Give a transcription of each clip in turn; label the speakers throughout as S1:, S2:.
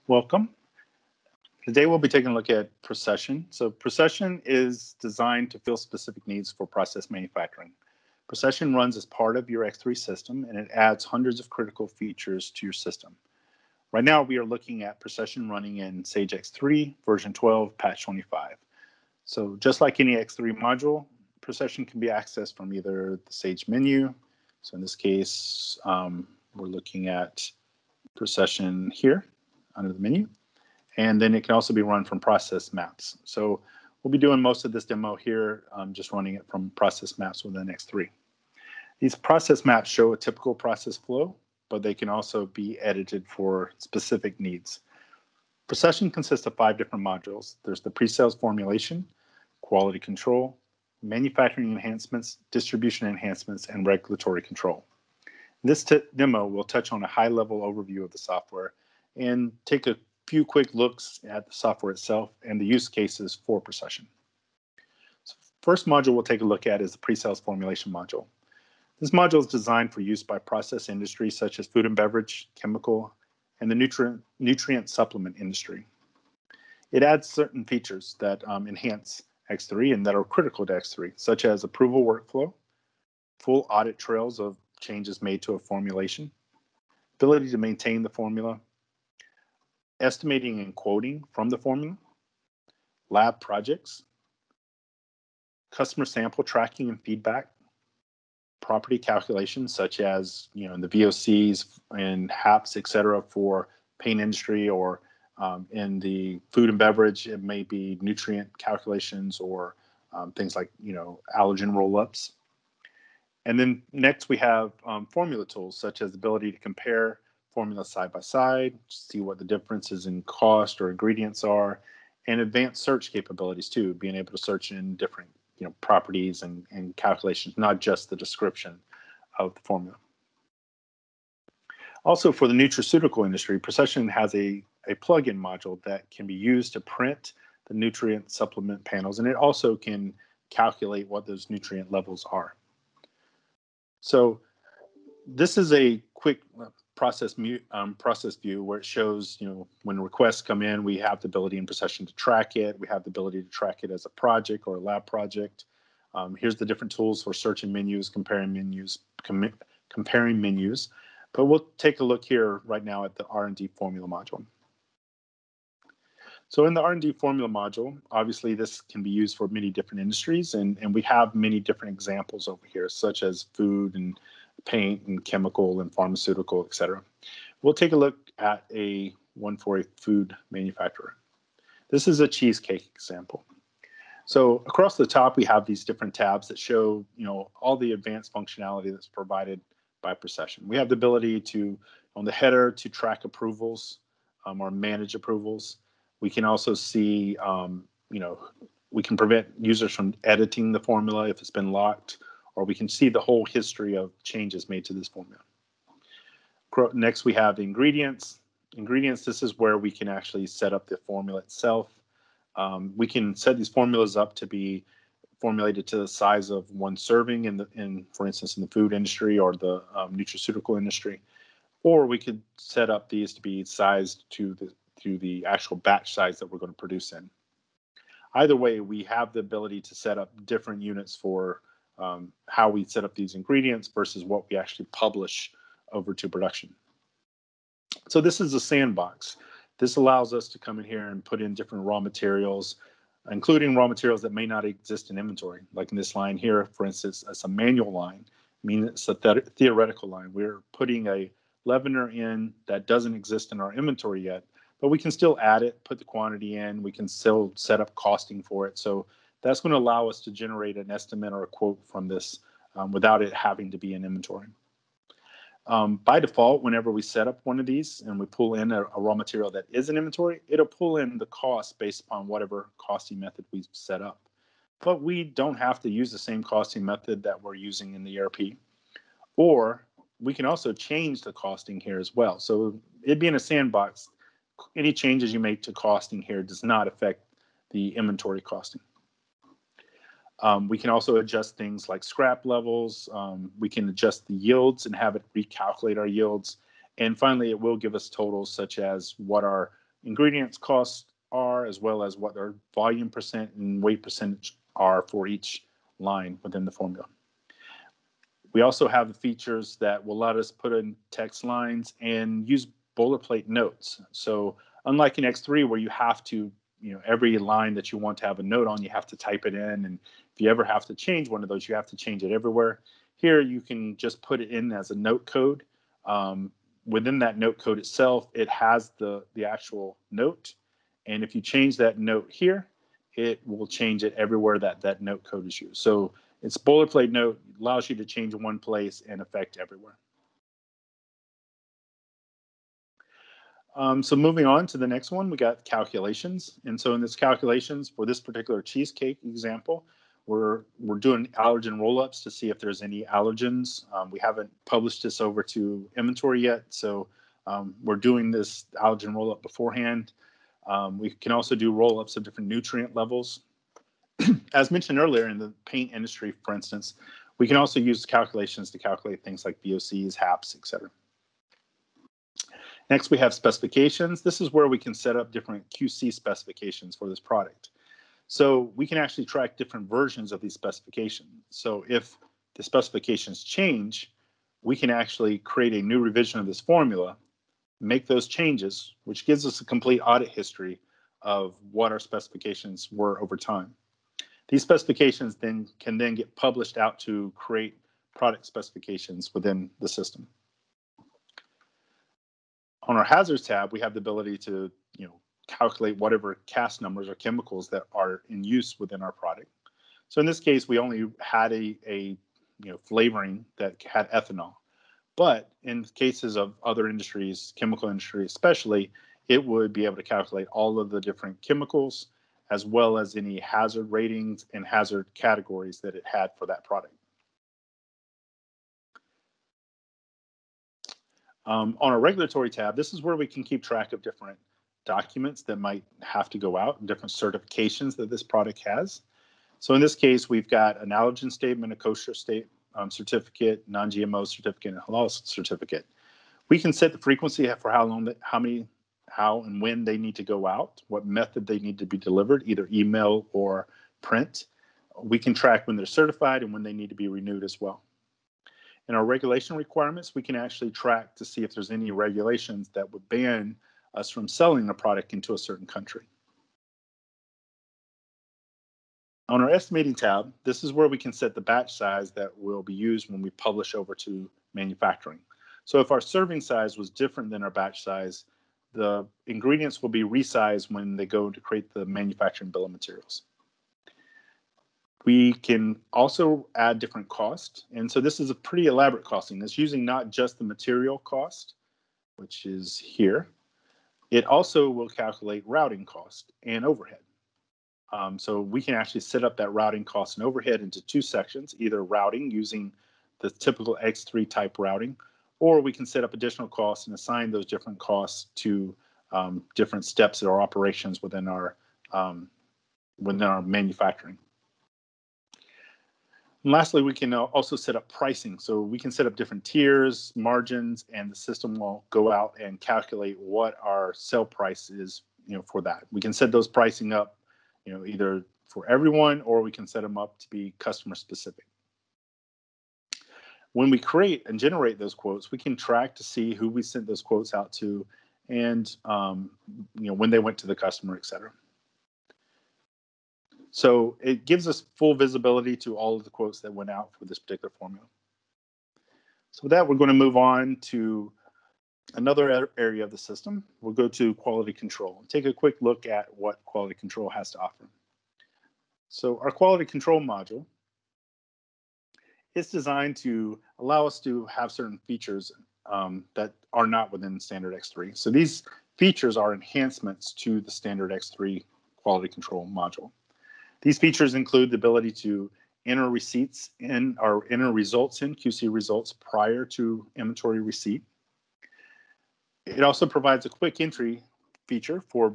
S1: Welcome. Today we'll be taking a look at Procession. So Procession is designed to fill specific needs for process manufacturing. Procession runs as part of your X3 system, and it adds hundreds of critical features to your system. Right now we are looking at Procession running in Sage X3 version 12 patch 25. So just like any X3 module, Procession can be accessed from either the Sage menu. So in this case, we're looking at Procession here under the menu. And then it can also be run from process maps. So we'll be doing most of this demo here, just running it from process maps within X3. These process maps show a typical process flow, but they can also be edited for specific needs. Procession consists of 5 different modules. There's the pre-sales formulation, quality control, manufacturing enhancements, distribution enhancements, and regulatory control. In this demo, we'll touch on a high-level overview of the software and take a few quick looks at the software itself and the use cases for Procession. So first module we'll take a look at is the pre-sales formulation module. This module is designed for use by process industries such as food and beverage, chemical, and the nutrient supplement industry. It adds certain features that enhance X3 and that are critical to X3, such as approval workflow, full audit trails of changes made to a formulation, ability to maintain the formula, estimating and quoting from the formula, lab projects, customer sample tracking and feedback, property calculations such as in the VOCs and HAPs, et cetera, for paint industry, or in the food and beverage, it may be nutrient calculations or things like allergen roll-ups. And then next we have formula tools such as the ability to compare formulas side by side, see what the differences in cost or ingredients are, and advanced search capabilities too, being able to search in different properties and calculations, not just the description of the formula. Also, for the nutraceutical industry, Procession has a plugin module that can be used to print the nutrient supplement panels, and it also can calculate what those nutrient levels are. So this is a quick process view where it shows, when requests come in, we have the ability in Procession to track it. We have the ability to track it as a project or a lab project. Here's the different tools for searching menus, comparing menus. But we'll take a look here right now at the R&D formula module. So in the R&D formula module, obviously this can be used for many different industries, and we have many different examples over here, such as food and paint and chemical and pharmaceutical, et cetera. We'll take a look at one for a food manufacturer. This is a cheesecake example. So across the top, we have these different tabs that show, all the advanced functionality that's provided by Procession. We have the ability to, on the header, to track approvals or manage approvals. We can also see, we can prevent users from editing the formula if it's been locked, or we can see the whole history of changes made to this formula. Next, we have the ingredients. Ingredients, this is where we can actually set up the formula itself. We can set these formulas up to be formulated to the size of one serving for instance, in the food industry or the nutraceutical industry. Or we could set up these to be sized to the actual batch size that we're going to produce in. Either way, we have the ability to set up different units for how we set up these ingredients versus what we actually publish over to production. So this is a sandbox. This allows us to come in here and put in different raw materials, including raw materials that may not exist in inventory. Like in this line here, for instance, it's a manual line, meaning it's a theoretical line. We're putting a leavener in that doesn't exist in our inventory yet, but we can still add it, put the quantity in, we can still set up costing for it. So that's going to allow us to generate an estimate or a quote from this without it having to be in inventory. By default, whenever we set up one of these and we pull in a raw material that is in inventory, it'll pull in the cost based upon whatever costing method we've set up. But we don't have to use the same costing method that we're using in the ERP. Or we can also change the costing here as well. So it being a sandbox, any changes you make to costing here does not affect the inventory costing. We can also adjust things like scrap levels. We can adjust the yields and have it recalculate our yields. And finally, it will give us totals such as what our ingredients costs are, as well as what their volume percent and weight percentage are for each line within the formula. We also have the features that will let us put in text lines and use boilerplate notes. So unlike in X3 where you have to, every line that you want to have a note on, you have to type it in. And if you ever have to change one of those, you have to change it everywhere. Here you can just put it in as a note code. Within that note code itself, it has the actual note. And if you change that note here, it will change it everywhere that note code is used. So it's boilerplate note, allows you to change in one place and affect everywhere. So moving on to the next one, we got calculations. And so in this calculations, for this particular cheesecake example, we're doing allergen roll-ups to see if there's any allergens. We haven't published this over to inventory yet, so we're doing this allergen roll-up beforehand. We can also do roll-ups of different nutrient levels. As mentioned earlier, in the paint industry, for instance, we can also use calculations to calculate things like VOCs, HAPs, etc. Next, we have specifications. This is where we can set up different QC specifications for this product. So we can actually track different versions of these specifications. So if the specifications change, we can actually create a new revision of this formula, make those changes, which gives us a complete audit history of what our specifications were over time. These specifications can then get published out to create product specifications within the system. On our hazards tab, we have the ability to calculate whatever CAS numbers or chemicals that are in use within our product. So in this case, we only had a flavoring that had ethanol. But in cases of other industries, chemical industry especially, it would be able to calculate all of the different chemicals as well as any hazard ratings and hazard categories that it had for that product. On our regulatory tab, this is where we can keep track of different documents that might have to go out and different certifications that this product has. So in this case, we've got an allergen statement, a kosher certificate, non-GMO certificate, and halal certificate. We can set the frequency for how and when they need to go out, what method they need to be delivered, either email or print. We can track when they're certified and when they need to be renewed as well. In our regulation requirements, we can actually track to see if there's any regulations that would ban us from selling a product into a certain country. On our estimating tab, this is where we can set the batch size that will be used when we publish over to manufacturing. So if our serving size was different than our batch size, the ingredients will be resized when they go to create the manufacturing bill of materials. We can also add different costs. And so this is a pretty elaborate costing. It's using not just the material cost, which is here. It also will calculate routing cost and overhead. So we can actually set up that routing cost and overhead into two sections, either routing using the typical X3 type routing, or we can set up additional costs and assign those different costs to different steps of our operations within our manufacturing. And lastly, we can also set up pricing. So we can set up different tiers, margins, and the system will go out and calculate what our sell price is, for that. We can set those pricing up, either for everyone, or we can set them up to be customer specific. When we create and generate those quotes, we can track to see who we sent those quotes out to and, when they went to the customer, et cetera. So it gives us full visibility to all of the quotes that went out for this particular formula. So with that, we're going to move on to another area of the system. We'll go to quality control and take a quick look at what quality control has to offer. So our quality control module is designed to allow us to have certain features that are not within standard X3. So these features are enhancements to the standard X3 quality control module. These features include the ability to enter receipts in or enter results in QC results prior to inventory receipt. It also provides a quick entry feature for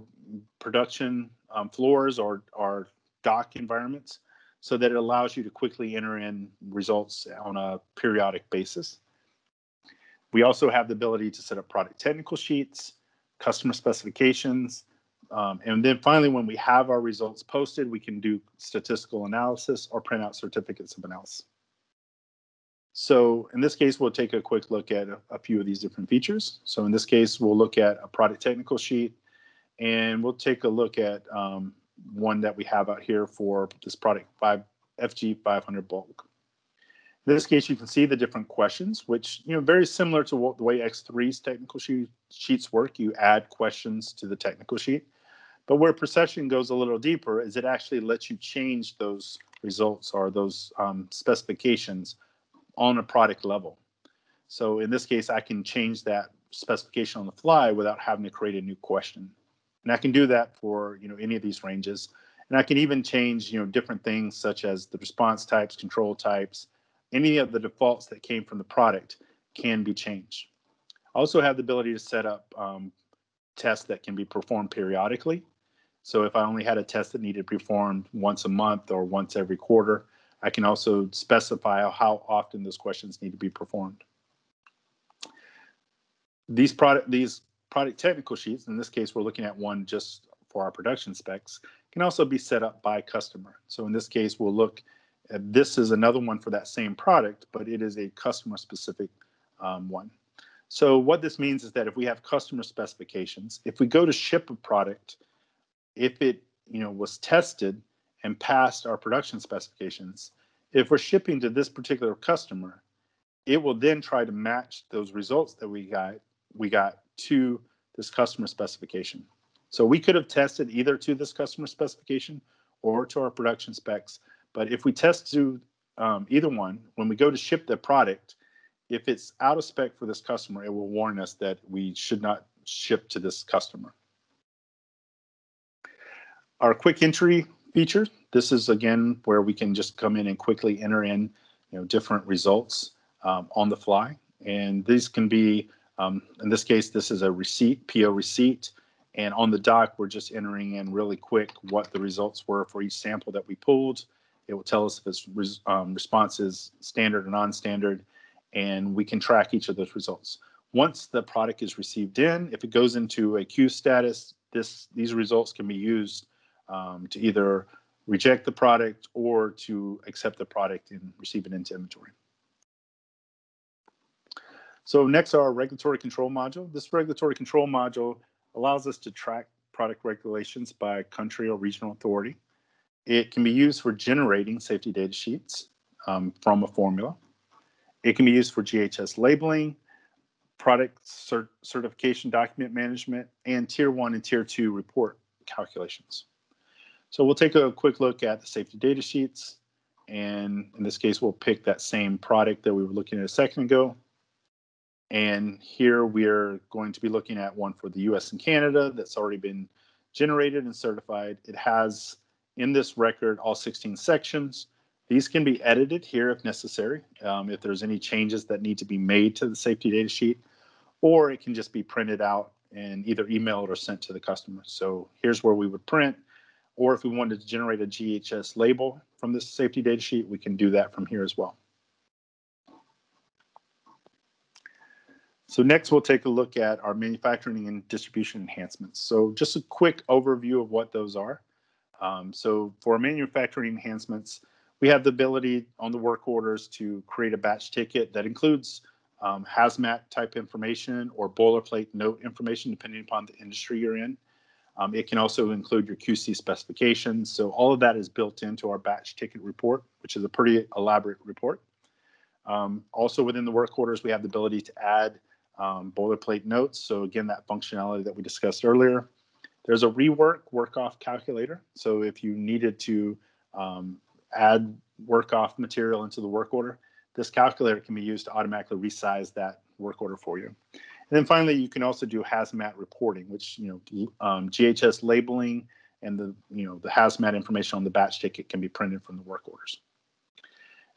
S1: production floors or dock environments so that it allows you to quickly enter in results on a periodic basis. We also have the ability to set up product technical sheets, customer specifications. And then finally, when we have our results posted, we can do statistical analysis or print out certificates of analysis. So in this case, we'll take a quick look at a few of these different features. So in this case, we'll look at a product technical sheet, and we'll take a look at one that we have out here for this product FG500 bulk. In this case, you can see the different questions, which, very similar to the way X3's technical sheets work. You add questions to the technical sheet. But where Procession goes a little deeper is it actually lets you change those results or those specifications on a product level. So in this case, I can change that specification on the fly without having to create a new question. And I can do that for any of these ranges. And I can even change different things such as the response types, control types, any of the defaults that came from the product can be changed. I also have the ability to set up tests that can be performed periodically. So if I only had a test that needed performed once a month or once every quarter, I can also specify how often those questions need to be performed. These product technical sheets, in this case, we're looking at one just for our production specs, can also be set up by customer. So in this case, we'll look at this is another one for that same product, but it is a customer specific one. So what this means is that if we have customer specifications, if we go to ship a product, if it was tested and passed our production specifications, if we're shipping to this particular customer, it will then try to match those results that we got to this customer specification. So we could have tested either to this customer specification or to our production specs. But if we test to either one, when we go to ship the product, if it's out of spec for this customer, it will warn us that we should not ship to this customer. Our quick entry feature, this is again where we can just come in and quickly enter in different results on the fly. And these can be, in this case, this is a receipt, PO receipt. And on the dock, we're just entering in really quick what the results were for each sample that we pulled. It will tell us if its response is standard or non-standard, and we can track each of those results. Once the product is received in, if it goes into a queue status, these results can be used to either reject the product or to accept the product and receive it into inventory. So next, our regulatory control module. This regulatory control module allows us to track product regulations by country or regional authority. It can be used for generating safety data sheets from a formula. It can be used for GHS labeling, product certification document management, and Tier 1 and Tier 2 report calculations. So we'll take a quick look at the safety data sheets. And in this case, we'll pick that same product that we were looking at a second ago. And here we're going to be looking at one for the US and Canada that's already been generated and certified. It has in this record all 16 sections. These can be edited here if necessary, if there's any changes that need to be made to the safety data sheet, or it can just be printed out and either emailed or sent to the customer. So here's where we would print, or if we wanted to generate a GHS label from this safety data sheet, we can do that from here as well. So next, we'll take a look at our manufacturing and distribution enhancements. So just a quick overview of what those are. So for manufacturing enhancements, we have the ability on the work orders to create a batch ticket that includes hazmat type information or boilerplate note information, depending upon the industry you're in. It can also include your QC specifications. So all of that is built into our batch ticket report, which is a pretty elaborate report. Also within the work orders, we have the ability to add boilerplate notes. So again, that functionality that we discussed earlier. There's a work-off calculator. So if you needed to add work-off material into the work order, this calculator can be used to automatically resize that work order for you. And then finally, you can also do hazmat reporting, which GHS labeling and the hazmat information on the batch ticket can be printed from the work orders.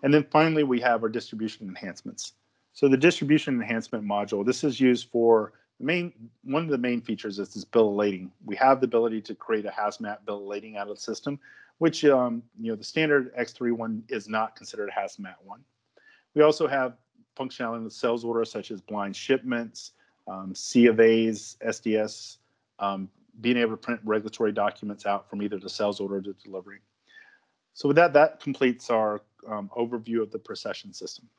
S1: And then finally, we have our distribution enhancements. So the distribution enhancement module, this is used for one of the main features is this bill of lading. We have the ability to create a hazmat bill of lading out of the system, which the standard X3 one is not considered a hazmat one. We also have functionality in the sales order, such as blind shipments, C of A's, SDS, being able to print regulatory documents out from either the sales order to delivery. So with that, that completes our overview of the Procession system.